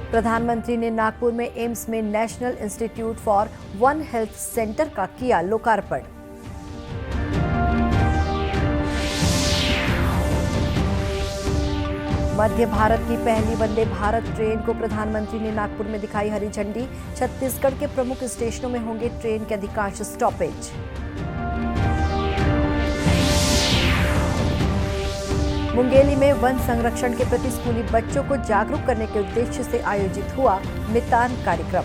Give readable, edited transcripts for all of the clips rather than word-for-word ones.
प्रधानमंत्री ने नागपुर में एम्स में national institute for one health centre का किया लोकार्पण। मध्य भारत की पहली वंदे भारत ट्रेन को प्रधानमंत्री ने नागपुर में दिखाई हरी झंडी। छत्तीसगढ़ के प्रमुख स्टेशनों में होंगे ट्रेन के अधिकांश स्टॉपेज। मुंगेली में वन संरक्षण के प्रति स्कूली बच्चों को जागरूक करने के उद्देश्य से आयोजित हुआ मितान कार्यक्रम।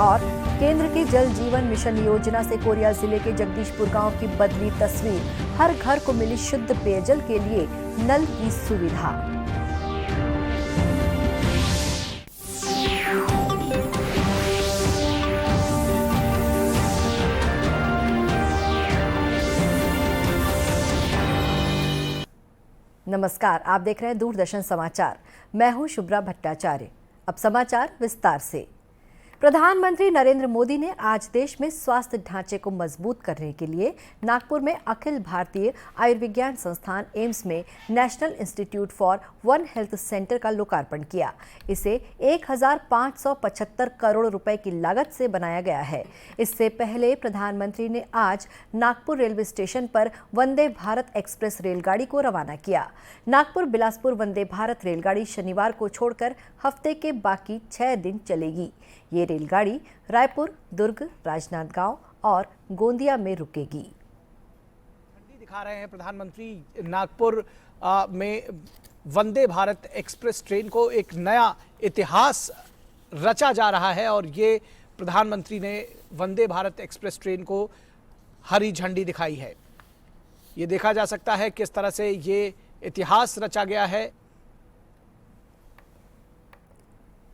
और केंद्र की जल जीवन मिशन योजना से कोरिया जिले के जगदीशपुर गांव की बदली तस्वीर। हर घर को मिली शुद्ध पेयजल के लिए नल की सुविधा। नमस्कार, आप देख रहे हैं दूरदर्शन समाचार। मैं हूं शुभ्रा भट्टाचार्य। अब समाचार विस्तार से। प्रधानमंत्री नरेंद्र मोदी ने आज देश में स्वास्थ्य ढांचे को मजबूत करने के लिए नागपुर में अखिल भारतीय आयुर्विज्ञान संस्थान एम्स में national institute for one health centre का लोकार्पण किया। इसे 1575 करोड़ रुपए की लागत से बनाया गया है। इससे पहले प्रधानमंत्री ने आज नागपुर रेलवे स्टेशन पर वंदे भारत एक्सप्रेस रेलगाड़ी को रवाना किया। नागपुर बिलासपुर वंदे भारत रेलगाड़ी शनिवार को छोड़कर हफ्ते के बाकी 6 दिन चलेगी। ये रेलगाड़ी रायपुर, दुर्ग, राजनांदगांव और गोंदिया में रुकेगी। दिखा रहे हैं प्रधानमंत्री नागपुर में वंदे भारत एक्सप्रेस ट्रेन को एक नया इतिहास रचा जा रहा है और ये प्रधानमंत्री ने वंदे भारत एक्सप्रेस ट्रेन को हरी झंडी दिखाई है। ये देखा जा सकता है किस तरह से ये इतिहास रचा गया है।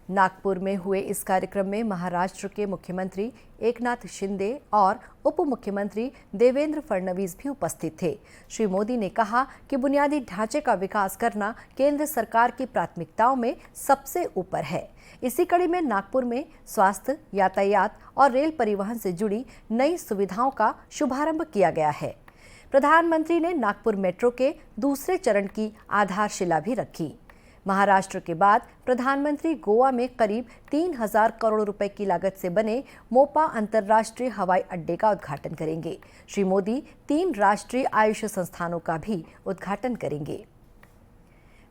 नागपुर में हुए इस कार्यक्रम में महाराष्ट्र के मुख्यमंत्री एकनाथ शिंदे और उप मुख्यमंत्री देवेंद्र फडणवीस भी उपस्थित थे। श्री मोदी ने कहा कि बुनियादी ढांचे का विकास करना केंद्र सरकार की प्राथमिकताओं में सबसे ऊपर है। इसी कड़ी में नागपुर में स्वास्थ्य, यातायात और रेल परिवहन से जुड़ी नई सुविधाओं का शुभारंभ किया गया है। प्रधानमंत्री ने नागपुर मेट्रो के दूसरे चरण की आधारशिला भी रखी। महाराष्ट्र के बाद प्रधानमंत्री गोवा में करीब 3000 करोड़ रुपए की लागत से बने मोपा अंतर्राष्ट्रीय हवाई अड्डे का उद्घाटन करेंगे। श्री मोदी 3 राष्ट्रीय आयुष संस्थानों का भी उद्घाटन करेंगे।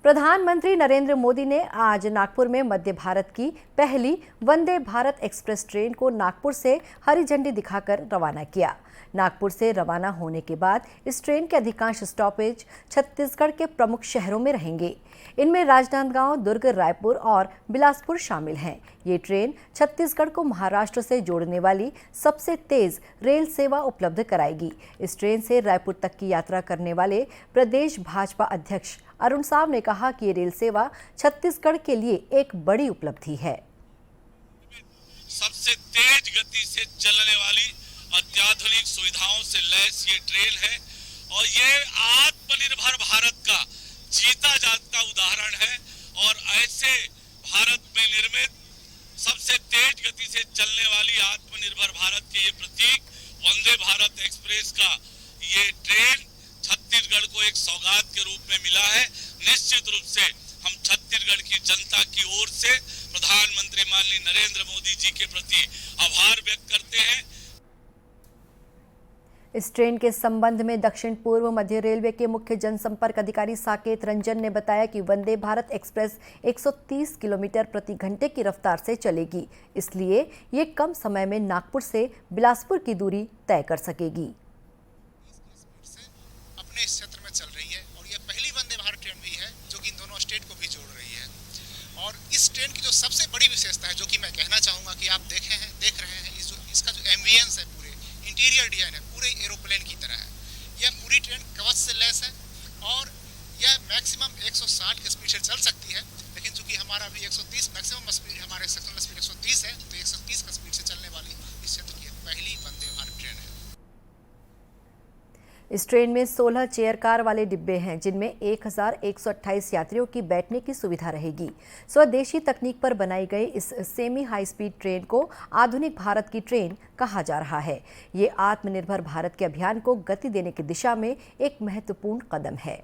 प्रधानमंत्री नरेंद्र मोदी ने आज नागपुर में मध्य भारत की पहली वंदे भारत एक्सप्रेस ट्रेन को नागपुर से हरी झंडी दिखाकर रवाना किया। नागपुर से रवाना होने के बाद इस ट्रेन के अधिकांश स्टॉपेज छत्तीसगढ़ के प्रमुख शहरों में रहेंगे। इनमें राजनांदगांव, दुर्ग, रायपुर और बिलासपुर शामिल हैं। ये ट्रेन छत्तीसगढ़ को महाराष्ट्र से जोड़ने वाली सबसे तेज रेल सेवा उपलब्ध कराएगी। इस ट्रेन से रायपुर तक की यात्रा करने वाले प्रदेश भाजपा अध्यक्ष अरुण साव ने कहा कि ये रेल सेवा छत्तीसगढ़ के लिए एक बड़ी उपलब्धि है। सबसे तेज गति से चलने वाली अत्याधुनिक सुविधाओं से लैस ये ट्रेन है और ये आत्मनिर्भर भारत का जीता जागता उदाहरण है। और ऐसे भारत में निर्मित सबसे तेज गति से चलने वाली आत्मनिर्भर भारत के ये प्रतीक वंदे भारत एक्सप्रेस का ये ट्रेन छत्तीसगढ़ को एक सौगात के रूप में मिला है। निश्चित रूप से हम छत्तीसगढ़ की जनता की ओर से प्रधानमंत्री माननीय नरेंद्र मोदी जी के प्रति आभार व्यक्त करते हैं। इस ट्रेन के संबंध में दक्षिण पूर्व मध्य रेलवे के मुख्य जनसंपर्क अधिकारी साकेत रंजन ने बताया कि वंदे भारत एक्सप्रेस 130 किलोमीटर प्रति घंटे की रफ्तार से चलेगी, इसलिए ये कम समय में नागपुर से बिलासपुर की दूरी तय कर सकेगी। अपने इस क्षेत्र में चल रही है और ये पहली वंदे भारत ट्रेन भी है जो कि इन दोनों स्टेट को भी जोड़ रही है। और इस ट्रेन की जो सबसे बड़ी विशेषता है, जो कि मैं कहना चाहूँगा कि आप देख रहे हैं इसका जो एम्बियंस है, पूरे इंटीरियर डिजाइन है, पूरे एरोप्लेन की तरह है। यह पूरी ट्रेन कवच से लैस है और यह मैक्सिमम 160 की स्पीड से चल सकती है, लेकिन चूंकि हमारा अभी 130 मैक्सिमम स्पीड, हमारे सेक्शनल स्पीड 130 है, तो 130 की स्पीड से चलने वाली इस क्षेत्र की पहली वंदे भारत ट्रेन है। इस ट्रेन में 16 चेयर कार वाले डिब्बे हैं, जिनमें 1128 यात्रियों की बैठने की सुविधा रहेगी। स्वदेशी तकनीक पर बनाई गई इस सेमी हाई स्पीड ट्रेन को आधुनिक भारत की ट्रेन कहा जा रहा है। ये आत्मनिर्भर भारत के अभियान को गति देने की दिशा में एक महत्वपूर्ण कदम है।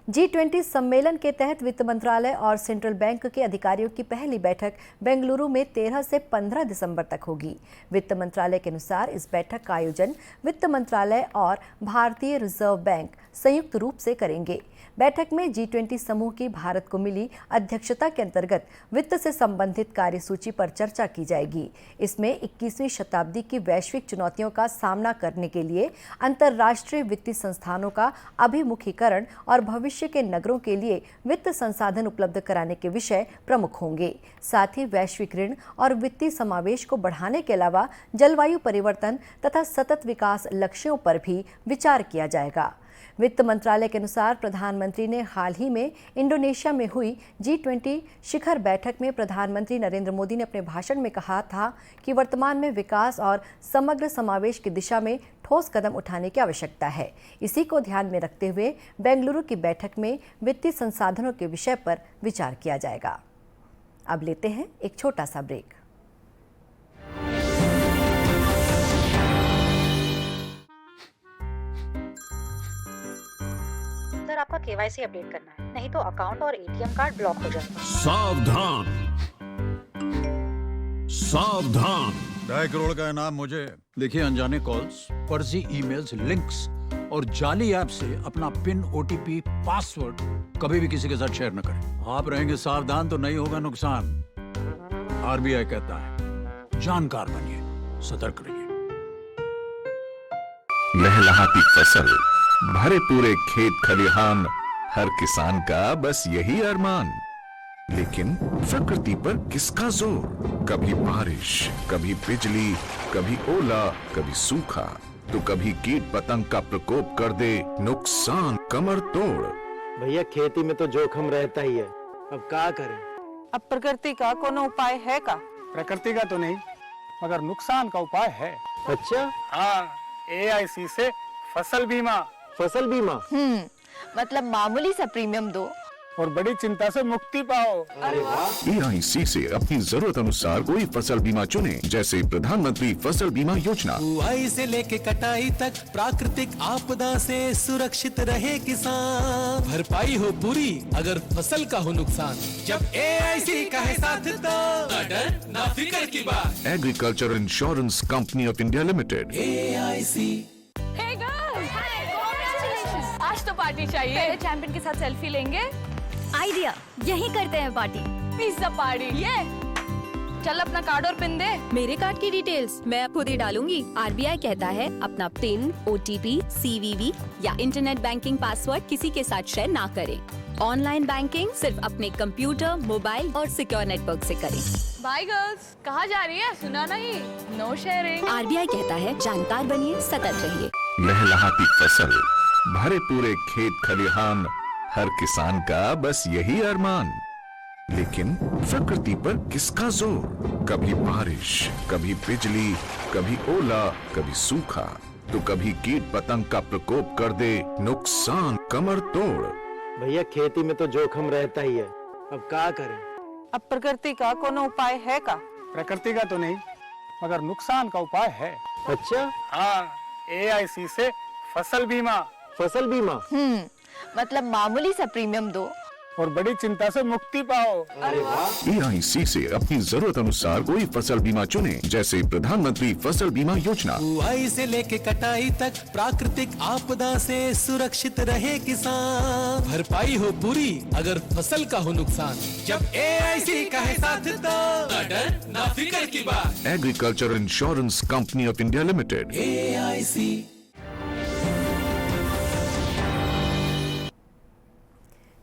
G20 सम्मेलन के तहत वित्त मंत्रालय और सेंट्रल बैंक के अधिकारियों की पहली बैठक बेंगलुरु में 13 से 15 दिसंबर तक होगी। वित्त मंत्रालय के अनुसार इस बैठक का आयोजन वित्त मंत्रालय और भारतीय रिजर्व बैंक संयुक्त रूप से करेंगे। बैठक में G20 समूह की भारत को मिली अध्यक्षता के अंतर्गत वित्त से संबंधित कार्यसूची पर चर्चा की जाएगी। इसमें 21वीं शताब्दी की वैश्विक चुनौतियों का सामना करने के लिए अंतर्राष्ट्रीय वित्तीय संस्थानों का अभिमुखीकरण और भविष्य के नगरों के लिए वित्त संसाधन उपलब्ध कराने के विषय प्रमुख होंगे। साथ ही वैश्विक ऋण और वित्तीय समावेश को बढ़ाने के अलावा जलवायु परिवर्तन तथा सतत विकास लक्ष्यों पर भी विचार किया जाएगा। वित्त मंत्रालय के अनुसार प्रधानमंत्री ने हाल ही में इंडोनेशिया में हुई G20 शिखर बैठक में प्रधानमंत्री नरेंद्र मोदी ने अपने भाषण में कहा था कि वर्तमान में विकास और समग्र समावेश की दिशा में ठोस कदम उठाने की आवश्यकता है। इसी को ध्यान में रखते हुए बेंगलुरु की बैठक में वित्तीय संसाधनों के विषय पर विचार किया जाएगा। अब लेते हैं एक छोटा सा ब्रेक। आपका केवाईसी अपडेट करना है, नहीं तो अकाउंट और एटीएम कार्ड ब्लॉक हो जाएगा। सावधान सावधान। 2.5 करोड़ का इनाम मुझे। देखिए, अनजाने कॉल्स, फर्जी ईमेल्स, लिंक्स और जाली ऐप से अपना पिन, ओटीपी, पासवर्ड कभी भी किसी के साथ शेयर न करें। आप रहेंगे सावधान तो नहीं होगा नुकसान। आरबीआई कहता है, जानकार बनिए, सतर्क रहिए। लहलहाती फसल, भरे पूरे खेत खलिहान, हर किसान का बस यही अरमान। लेकिन प्रकृति पर किसका जोर? कभी बारिश, कभी बिजली, कभी ओला, कभी सूखा, तो कभी कीट पतंग का प्रकोप कर दे नुकसान कमर तोड़। भैया, खेती में तो जोखम रहता ही है, अब क्या करें? अब प्रकृति का कोनो उपाय है का? प्रकृति का तो नहीं, मगर नुकसान का उपाय है। अच्छा? हाँ, AIC से फसल बीमा। फसल बीमा? मतलब मामूली सा प्रीमियम दो और बड़ी चिंता से मुक्ति पाओ। अरे वाह। AIC से अपनी जरूरत अनुसार कोई फसल बीमा चुने, जैसे प्रधानमंत्री फसल बीमा योजना। बुआई से लेके कटाई तक प्राकृतिक आपदा से सुरक्षित रहे किसान। भरपाई हो पूरी अगर फसल का हो नुकसान, जब AIC का है साथ तो ना डर ना फिक्र की बात। Agriculture insurance company of India limited. AIC। आज तो पार्टी चाहिए। चैंपियन के साथ सेल्फी लेंगे। आइडिया, यही करते हैं पार्टी। Pizza party. ये चल अपना कार्ड और पिन दे। मेरे कार्ड की डिटेल्स मैं खुद ही डालूंगी। आरबीआई कहता है अपना पिन, OTP, CVV या इंटरनेट बैंकिंग पासवर्ड किसी के साथ शेयर ना करें। ऑनलाइन बैंकिंग सिर्फ अपने कंप्यूटर, मोबाइल और सिक्योर नेटवर्क से करें। बाय गर्ल्स, कहाँ जा रही है? सुना नहीं, नो शेयरिंग। आरबीआई कहता है जानकार बनिए, सतर्क रहिए। लहलहाती फसल, भरे पूरे खेत खलिहान, हर किसान का बस यही अरमान। लेकिन प्रकृति पर किसका जोर? कभी बारिश, कभी बिजली, कभी ओला, कभी सूखा, तो कभी कीट पतंग का प्रकोप कर दे नुकसान कमर तोड़। भैया, खेती में तो जोखम रहता ही है, अब क्या करें? अब प्रकृति का कोनो उपाय है का? प्रकृति का तो नहीं, मगर नुकसान का उपाय है। अच्छा? हाँ, AIC से फसल बीमा। फसल बीमा? मतलब मामूली सा प्रीमियम दो और बड़ी चिंता से मुक्ति पाओ। अरे वाह। AIC से अपनी जरूरत अनुसार कोई फसल बीमा चुने, जैसे प्रधानमंत्री फसल बीमा योजना। बुआई से लेके कटाई तक प्राकृतिक आपदा से सुरक्षित रहे किसान। भरपाई हो पूरी अगर फसल का हो नुकसान, जब AIC का है साथ तो ना डर ना फिक्र की बात। Agriculture insurance company of India limited. AIC।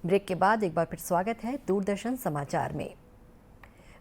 Break के बाद एक बार फिर स्वागत है दूरदर्शन समाचार में।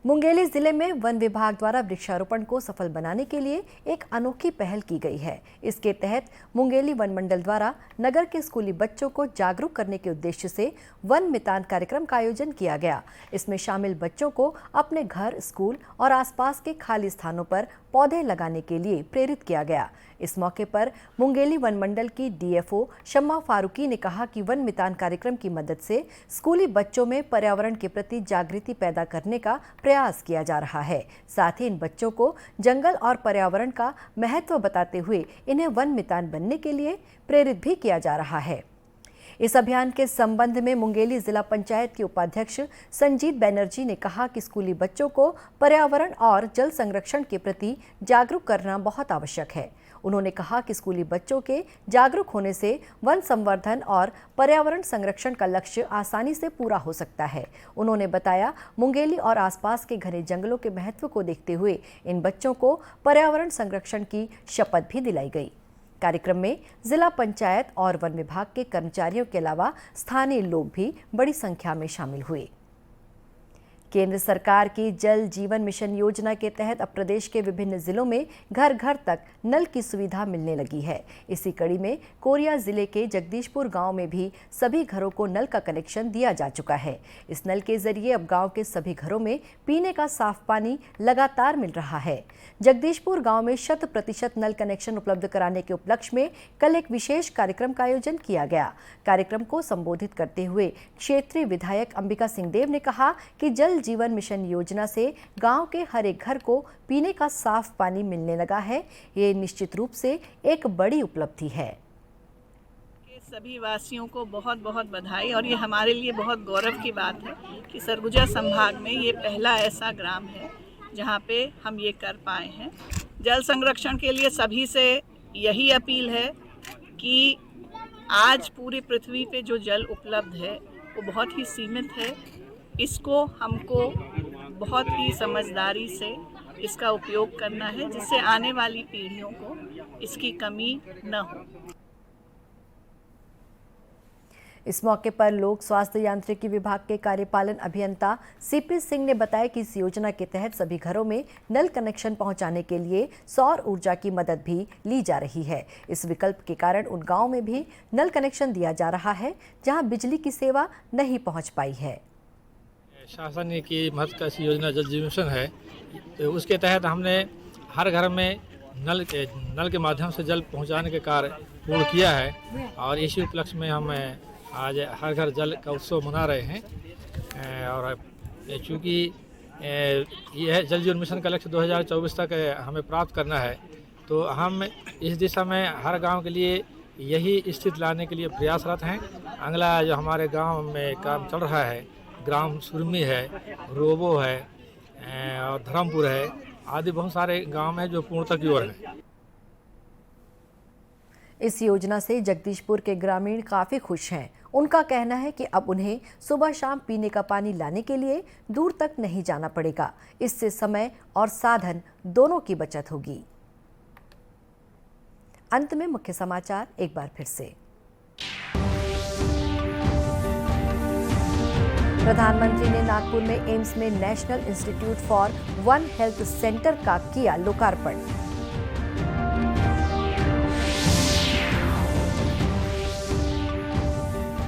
मुंगेली जिले में वन विभाग द्वारा वृक्षारोपण को सफल बनाने के लिए एक अनोखी पहल की गई है। इसके तहत मुंगेली वन मंडल द्वारा नगर के स्कूली बच्चों को जागरूक करने के उद्देश्य से वन मितान कार्यक्रम का आयोजन किया गया। इसमें शामिल बच्चों को अपने घर, स्कूल और आसपास के खाली स्थानों पर पौधे लगाने के लिए प्रेरित किया गया। इस मौके पर मुंगेली वन मंडल की डीएफओ शम्मा फारूकी ने कहा कि वन मितान कार्यक्रम की मदद से स्कूली बच्चों में पर्यावरण के प्रति जागृति पैदा करने का प्रयास किया जा रहा है। साथ ही इन बच्चों को जंगल और पर्यावरण का महत्व बताते हुए इन्हें वन मितान बनने के लिए प्रेरित भी किया जा रहा है। इस अभियान के संबंध में मुंगेली जिला पंचायत के उपाध्यक्ष संजीत बैनर्जी ने कहा कि स्कूली बच्चों को पर्यावरण और जल संरक्षण के प्रति जागरूक करना बहुत आवश्यक है। उन्होंने कहा कि स्कूली बच्चों के जागरूक होने से वन संवर्धन और पर्यावरण संरक्षण का लक्ष्य आसानी से पूरा हो सकता है। उन्होंने बताया, मुंगेली और आसपास के घने जंगलों के महत्व को देखते हुए इन बच्चों को पर्यावरण संरक्षण की शपथ भी दिलाई गई। कार्यक्रम में जिला पंचायत और वन विभाग के कर्मचारियों के अलावा स्थानीय लोग भी बड़ी संख्या में शामिल हुए। केंद्र सरकार की जल जीवन मिशन योजना के तहत अब प्रदेश के विभिन्न जिलों में घर घर तक नल की सुविधा मिलने लगी है। इसी कड़ी में कोरिया जिले के जगदीशपुर गांव में भी सभी घरों को नल का कनेक्शन दिया जा चुका है। इस नल के जरिए अब गांव के सभी घरों में पीने का साफ पानी लगातार मिल रहा है। जगदीशपुर गांव में 100% नल कनेक्शन उपलब्ध कराने के उपलक्ष्य में कल एक विशेष कार्यक्रम का आयोजन किया गया। कार्यक्रम को संबोधित करते हुए क्षेत्रीय विधायक अंबिका सिंहदेव ने कहा कि जल जीवन मिशन योजना से गांव के हर एक घर को पीने का साफ पानी मिलने लगा है। ये निश्चित रूप से एक बड़ी उपलब्धि है। सभी वासियों को बहुत बहुत बधाई। और ये हमारे लिए बहुत गौरव की बात है कि सरगुजा संभाग में ये पहला ऐसा ग्राम है जहाँ पे हम ये कर पाए हैं। जल संरक्षण के लिए सभी से यही अपील है कि आज पूरी पृथ्वी पे जो जल उपलब्ध है वो बहुत ही सीमित है। इसको हमको बहुत ही समझदारी से इसका उपयोग करना है, जिससे आने वाली पीढ़ियों को इसकी कमी न हो। इस मौके पर लोक स्वास्थ्य यांत्रिकी विभाग के कार्यपालन अभियंता सीपी सिंह ने बताया कि इस योजना के तहत सभी घरों में नल कनेक्शन पहुंचाने के लिए सौर ऊर्जा की मदद भी ली जा रही है। इस विकल्प के कारण उन गांवों में भी नल कनेक्शन दिया जा रहा है जहां बिजली की सेवा नहीं पहुंच पाई है। शासन की महत्वाकांक्षी योजना जल जीवन मिशन है, तो उसके तहत हमने हर घर में नल के माध्यम से जल पहुंचाने के कार्य पूर्ण किया है। और इसी उपलक्ष्य में हम आज हर घर जल का उत्सव मना रहे हैं। और चूँकि यह जल जीवन मिशन का लक्ष्य 2024 तक हमें प्राप्त करना है, तो हम इस दिशा में हर गांव के लिए यही स्थिति लाने के लिए प्रयासरत हैं। अगला जो हमारे गांव में काम चल रहा है, ग्राम सुरमी है, रोबो है और धर्मपुर है, आदि बहुत सारे गांव हैं जो पूर्णता की ओर हैं। इस योजना से जगदीशपुर के ग्रामीण काफी खुश हैं। उनका कहना है कि अब उन्हें सुबह शाम पीने का पानी लाने के लिए दूर तक नहीं जाना पड़ेगा। इससे समय और साधन दोनों की बचत होगी। अंत में मुख्य समाचार एक बार फिर से। प्रधानमंत्री ने नागपुर में एम्स में national institute for one health centre का किया लोकार्पण।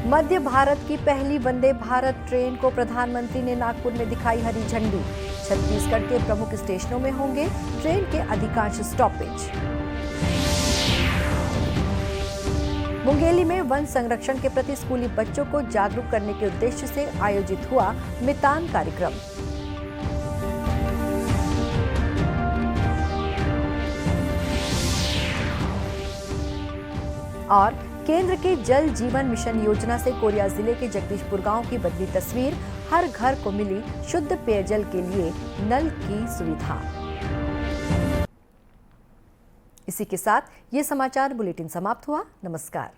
मध्य भारत की पहली वंदे भारत ट्रेन को प्रधानमंत्री ने नागपुर में दिखाई हरी झंडी। छत्तीसगढ़ के प्रमुख स्टेशनों में होंगे ट्रेन के अधिकांश स्टॉपेज। मुंगेली में वन संरक्षण के प्रति स्कूली बच्चों को जागरूक करने के उद्देश्य से आयोजित हुआ मितान कार्यक्रम। और केंद्र के जल जीवन मिशन योजना से कोरिया जिले के जगदीशपुर गांव की बदली तस्वीर, हर घर को मिली शुद्ध पेयजल के लिए नल की सुविधा। इसी के साथ ये समाचार बुलेटिन समाप्त हुआ। नमस्कार।